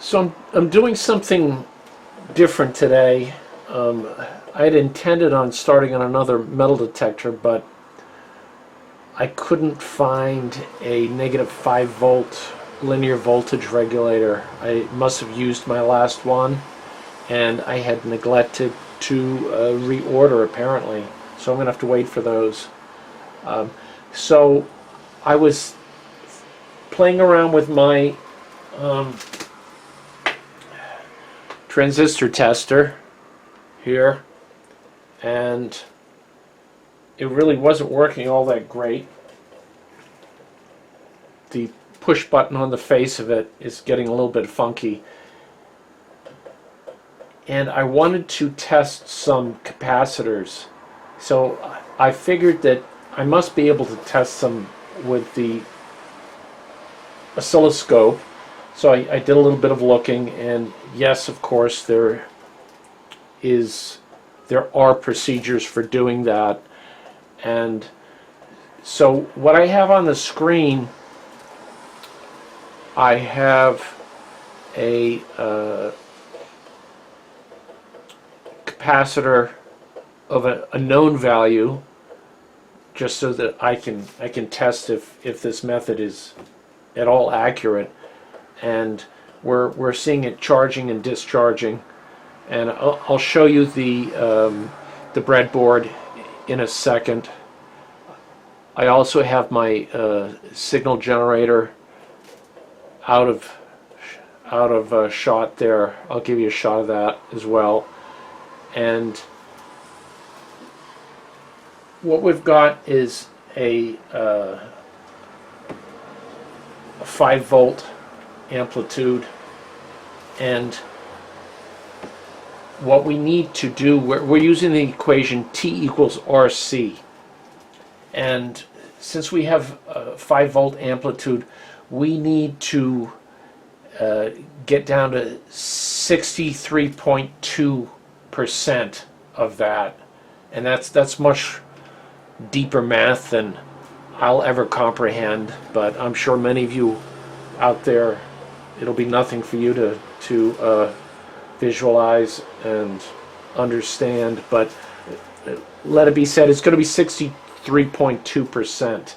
So I'm doing something different today. I had intended on starting on another metal detector, but I couldn't find a negative 5 volt linear voltage regulator. I must have used my last one, and I had neglected to reorder apparently. So I'm going to have to wait for those. So I was playing around with my transistor tester here, and it really wasn't working all that great. The push button on the face of it is getting a little bit funky, and I wanted to test some capacitors, so I figured that I must be able to test them with the oscilloscope. So I did a little bit of looking, and yes, of course, there are procedures for doing that. And so what I have on the screen, I have a capacitor of a known value, just so that I can test if this method is at all accurate. And we're seeing it charging and discharging, and I'll show you the breadboard in a second. I also have my signal generator out of shot there. I'll give you a shot of that as well. And what we've got is a 5 volt amplitude, and what we need to do, we're using the equation T equals RC, and since we have a 5 volt amplitude, we need to get down to 63.2% of that, and that's much deeper math than I'll ever comprehend, but I'm sure many of you out there, it'll be nothing for you to visualize and understand, but let it be said, it's going to be 63.2%.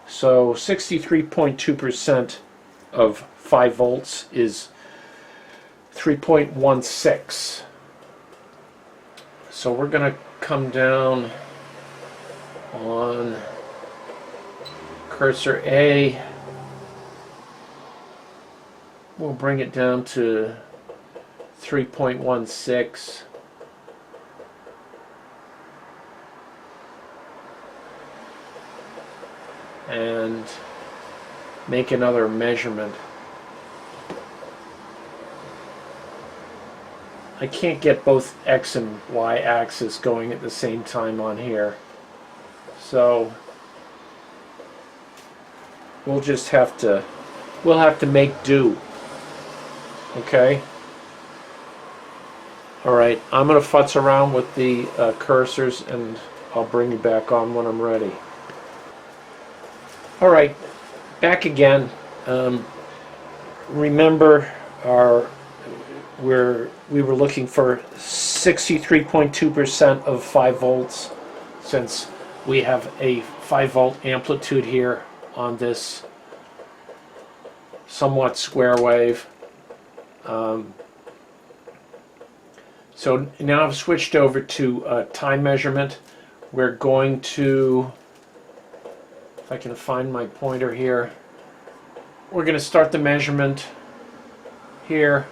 So 63.2% of 5 volts is 3.16. So we're going to come down on cursor A. We'll bring it down to 3.16. And make another measurement. I can't get both X and Y axis going at the same time on here, so we'll have to make do. Okay. All right. I'm going to futz around with the cursors, and I'll bring you back on when I'm ready. All right, back again. Remember, we were looking for 63.2% of 5 volts, since we have a 5 volt amplitude here on this somewhat square wave. So now I've switched over to time measurement. We're going to, if I can find my pointer here, we're going to start the measurement here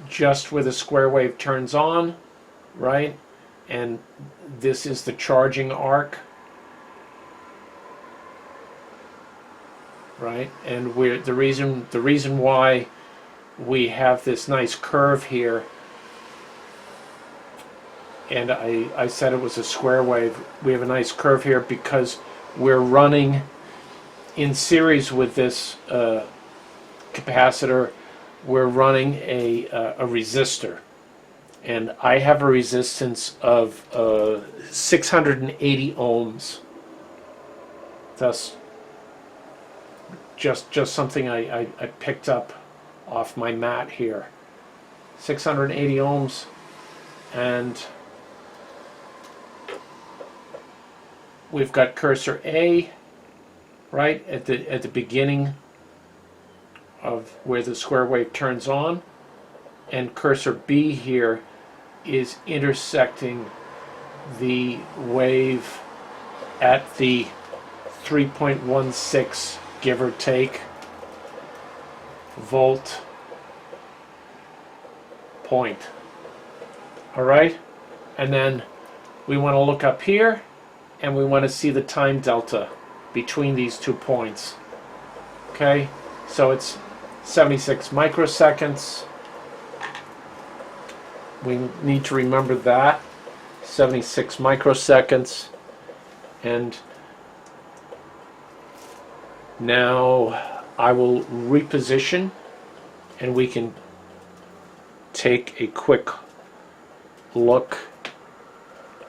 just where the square wave turns on, right? And this is the charging arc, right? And the reason why we have this nice curve here, and I said it was a square wave, we have a nice curve here because we're running in series with this capacitor. We're running a resistor, and I have a resistance of 680 ohms. That's just something I picked up off my mat here. 680 ohms, and we've got cursor A right at the beginning of where the square wave turns on, and cursor B here is intersecting the wave at the 3.16, give or take, volt point. Alright, and then we want to look up here and we want to see the time delta between these 2 points. Okay, so it's 76 microseconds. We need to remember that. 76 microseconds. And now I will reposition and we can take a quick look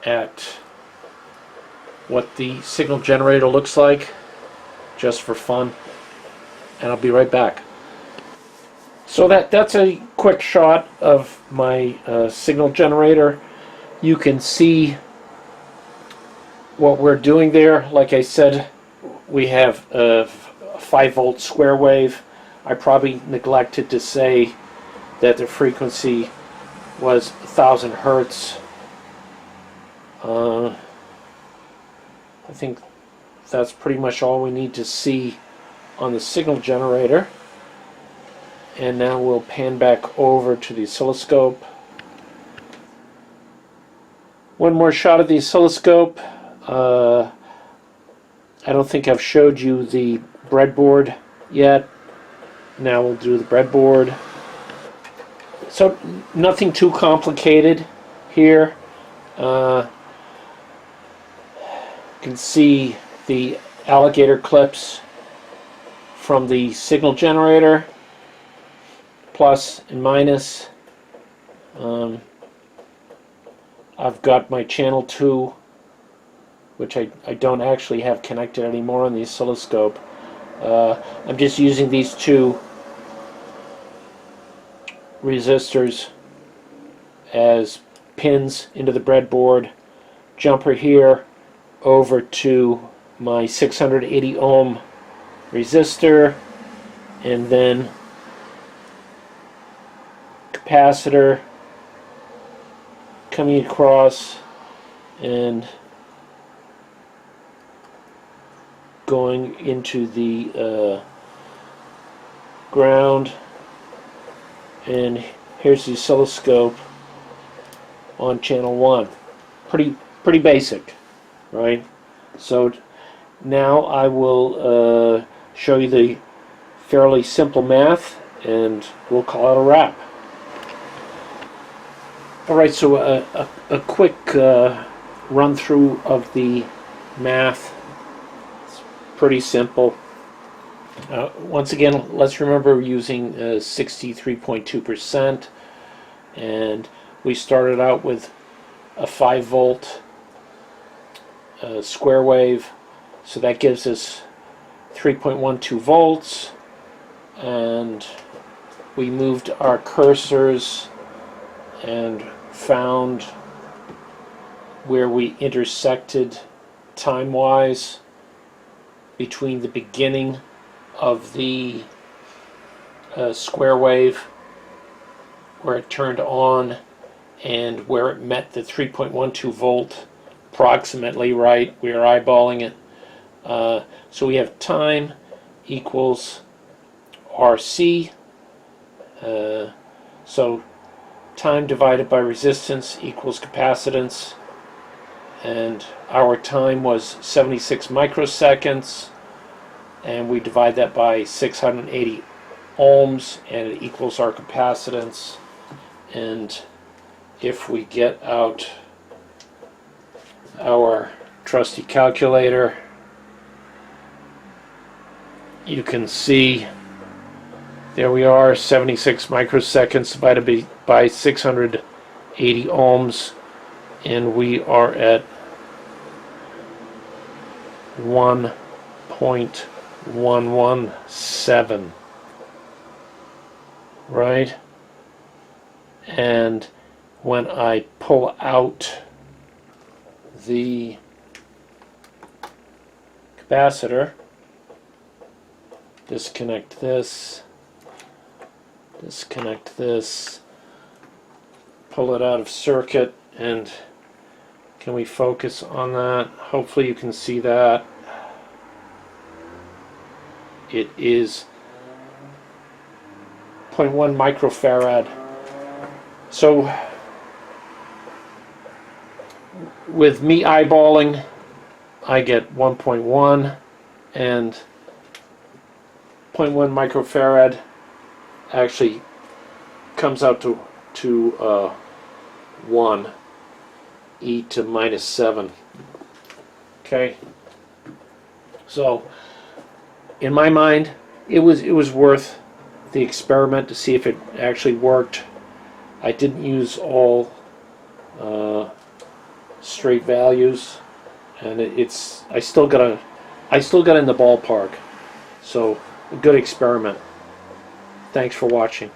at what the signal generator looks like, just for fun, and I'll be right back. So that's a quick shot of my signal generator. You can see what we're doing there. Like I said, we have a 5-volt square wave. I probably neglected to say that the frequency was 1000 hertz. I think that's pretty much all we need to see on the signal generator. And now we'll pan back over to the oscilloscope. One more shot of the oscilloscope. I don't think I've showed you the breadboard yet. Now we'll do the breadboard. So nothing too complicated here. You can see the alligator clips from the signal generator, plus and minus. I've got my channel 2, which I don't actually have connected anymore on the oscilloscope. I'm just using these 2 resistors as pins into the breadboard. Jumper here over to my 680 ohm resistor, and then capacitor coming across and going into the ground. And here's the oscilloscope on channel 1. Pretty basic, right? So now I will show you the fairly simple math, and we'll call it a wrap. Alright, so a quick run through of the math. It's pretty simple. Once again, let's remember we're using 63.2%, and we started out with a 5-volt square wave, so that gives us 3.12 volts, and we moved our cursors and found where we intersected time-wise between the beginning of the square wave, where it turned on, and where it met the 3.12 volt approximately, right? We are eyeballing it. So we have time equals RC. So time divided by resistance equals capacitance, and our time was 76 microseconds, and we divide that by 680 ohms, and it equals our capacitance. And if we get out our trusty calculator, you can see there we are, 76 microseconds divided by 680 ohms, and we are at 1.117. right? And when I pull out the capacitor, disconnect this, pull it out of circuit, and can we focus on that? Hopefully you can see that. It is 0.1 microfarad. So with me eyeballing, I get 1.1, and 0.1 microfarad actually comes out to 1 e to minus 7. Okay, so in my mind, it was worth the experiment to see if it actually worked. I didn't use all straight values, and I still got in the ballpark. So a good experiment. Thanks for watching.